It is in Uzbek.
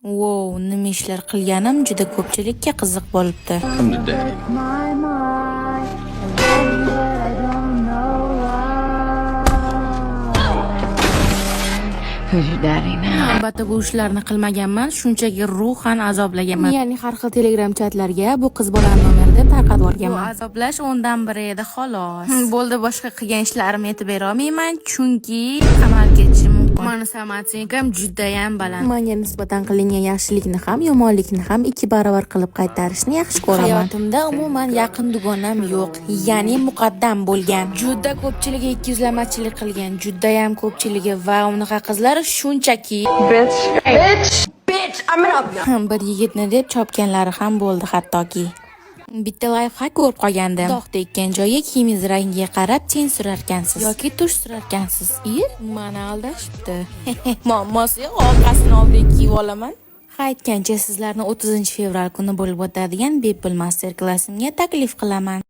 Wow, nima ishlar qilganim juda ko'pchilikka qiziq bo'libdi. Come to daddy. Who's your daddy now? Albatta bu ishlarni qilmaganman, shunchaki ruhan azoblaganman. Ya'ni har xil Telegram chatlarga bu qiz bolani nomeri deb tarqatib olganman. Bu azoblash ondan biri edi, xolos. Bo'ldi, boshqa qilgan ishlarimni aytib bera olmayman, chunki amal ketishi mumkin. Mani samotsikam juda ham baland. Menga nisbatan qilingan yaxshilikni ham, yomonlikni ham 2 barobar qilib qaytarishni yaxshi ko'raman. Hayotimda umuman yaqin dugonam yo'q, ya'ni muqaddam bo'lgan. Juda ko'pchiligi ikkiyuzlamachilik qilgan, juda ham ko'pchiligi va unaqa qizlar shunchaki Bitch, I'm gonna. bir yigitni deb chopganlari ham bo'ldi hattoki. Bitta layfhak ko'rib qolgandim. Dog' tekkan joyiga kiyimingiz rangiga qarab teng surarkansiz yoki tush surarkansiz. Mana aldashibdi. Muammosi yo'q, orqasini oldiga kiyib olaman. Aytgancha sizlarni 30 fevral kuni bo'lib o'tadigan bepul master klassimga taklif qilaman.